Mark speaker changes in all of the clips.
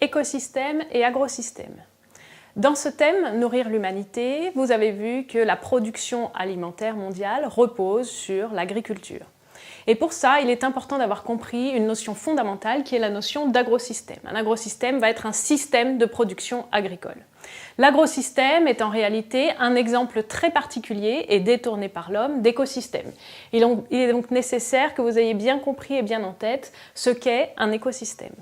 Speaker 1: écosystème et agrosystème. Dans ce thème, Nourrir l'humanité, vous avez vu que la production alimentaire mondiale repose sur l'agriculture. Et pour ça, il est important d'avoir compris une notion fondamentale qui est la notion d'agrosystème. Un agrosystème va être un système de production agricole. L'agrosystème est en réalité un exemple très particulier et détourné par l'homme d'écosystème. Il est donc nécessaire que vous ayez bien compris et bien en tête ce qu'est un écosystème.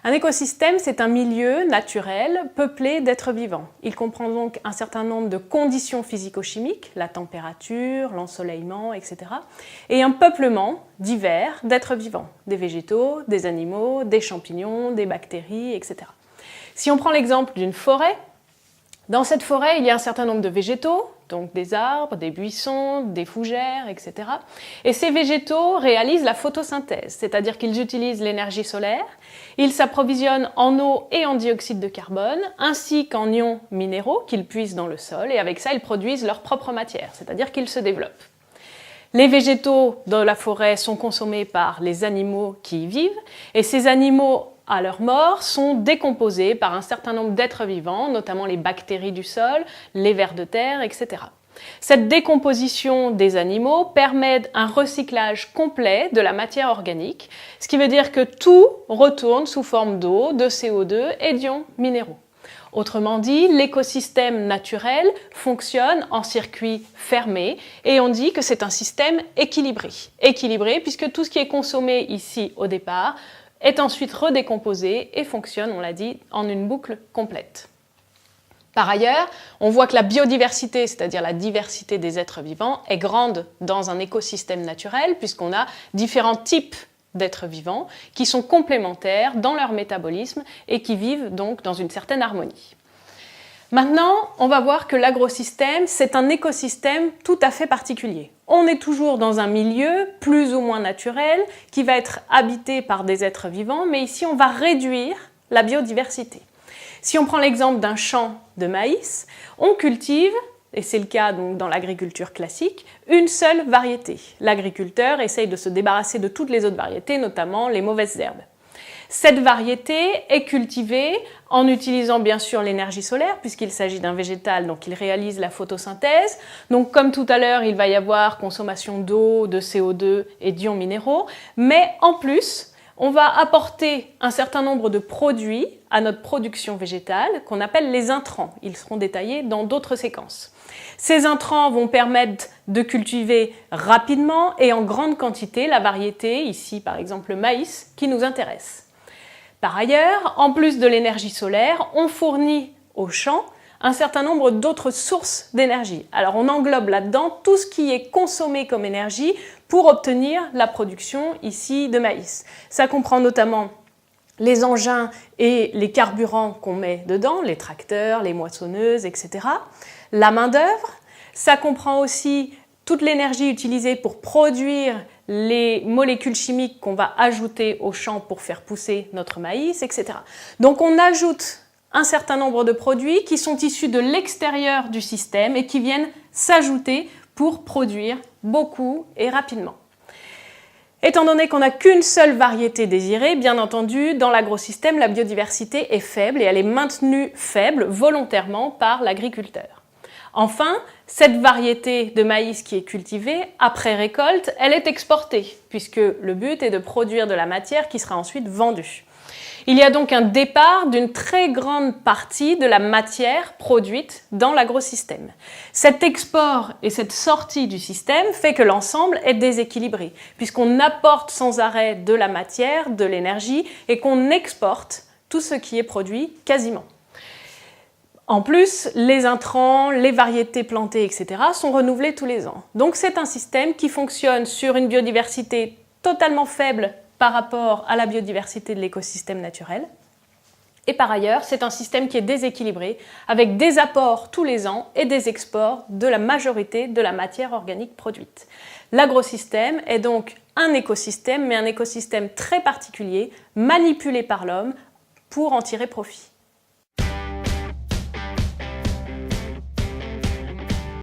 Speaker 1: Un écosystème, c'est un milieu naturel peuplé d'êtres vivants. Il comprend donc un certain nombre de conditions physico-chimiques, la température, l'ensoleillement, etc. et un peuplement divers d'êtres vivants, des végétaux, des animaux, des champignons, des bactéries, etc. Si on prend l'exemple d'une forêt, dans cette forêt, il y a un certain nombre de végétaux, donc des arbres, des buissons, des fougères, etc. Et ces végétaux réalisent la photosynthèse, c'est-à-dire qu'ils utilisent l'énergie solaire, ils s'approvisionnent en eau et en dioxyde de carbone, ainsi qu'en ions minéraux qu'ils puisent dans le sol, et avec ça, ils produisent leur propre matière, c'est-à-dire qu'ils se développent. Les végétaux de la forêt sont consommés par les animaux qui y vivent, et ces animaux, à leur mort, sont décomposés par un certain nombre d'êtres vivants, notamment les bactéries du sol, les vers de terre, etc. Cette décomposition des animaux permet un recyclage complet de la matière organique, ce qui veut dire que tout retourne sous forme d'eau, de CO2 et d'ions minéraux. Autrement dit, l'écosystème naturel fonctionne en circuit fermé et on dit que c'est un système équilibré. Équilibré puisque tout ce qui est consommé ici au départ est ensuite redécomposé et fonctionne, on l'a dit, en une boucle complète. Par ailleurs, on voit que la biodiversité, c'est-à-dire la diversité des êtres vivants, est grande dans un écosystème naturel puisqu'on a différents types d'êtres vivants qui sont complémentaires dans leur métabolisme et qui vivent donc dans une certaine harmonie. Maintenant, on va voir que l'agrosystème, c'est un écosystème tout à fait particulier. On est toujours dans un milieu plus ou moins naturel qui va être habité par des êtres vivants, mais ici on va réduire la biodiversité. Si on prend l'exemple d'un champ de maïs, on cultive, et c'est le cas donc dans l'agriculture classique, une seule variété. L'agriculteur essaye de se débarrasser de toutes les autres variétés, notamment les mauvaises herbes. Cette variété est cultivée en utilisant bien sûr l'énergie solaire, puisqu'il s'agit d'un végétal, donc il réalise la photosynthèse. Donc comme tout à l'heure, il va y avoir consommation d'eau, de CO2 et d'ions minéraux, mais en plus, on va apporter un certain nombre de produits à notre production végétale qu'on appelle les intrants. Ils seront détaillés dans d'autres séquences. Ces intrants vont permettre de cultiver rapidement et en grande quantité la variété, ici par exemple le maïs, qui nous intéresse. Par ailleurs, en plus de l'énergie solaire, on fournit aux champs un certain nombre d'autres sources d'énergie. Alors on englobe là-dedans tout ce qui est consommé comme énergie pour obtenir la production ici de maïs. Ça comprend notamment les engins et les carburants qu'on met dedans, les tracteurs, les moissonneuses, etc. La main-d'œuvre, ça comprend aussi toute l'énergie utilisée pour produire les molécules chimiques qu'on va ajouter au champ pour faire pousser notre maïs, etc. Donc on ajoute un certain nombre de produits qui sont issus de l'extérieur du système et qui viennent s'ajouter pour produire beaucoup et rapidement. Étant donné qu'on n'a qu'une seule variété désirée, bien entendu, dans l'agrosystème, la biodiversité est faible et elle est maintenue faible volontairement par l'agriculteur. Enfin, cette variété de maïs qui est cultivée, après récolte, elle est exportée, puisque le but est de produire de la matière qui sera ensuite vendue. Il y a donc un départ d'une très grande partie de la matière produite dans l'agrosystème. Cet export et cette sortie du système fait que l'ensemble est déséquilibré, puisqu'on apporte sans arrêt de la matière, de l'énergie, et qu'on exporte tout ce qui est produit quasiment. En plus, les intrants, les variétés plantées, etc. sont renouvelés tous les ans. Donc c'est un système qui fonctionne sur une biodiversité totalement faible par rapport à la biodiversité de l'écosystème naturel. Et par ailleurs, c'est un système qui est déséquilibré, avec des apports tous les ans et des exports de la majorité de la matière organique produite. L'agrosystème est donc un écosystème, mais un écosystème très particulier, manipulé par l'homme pour en tirer profit.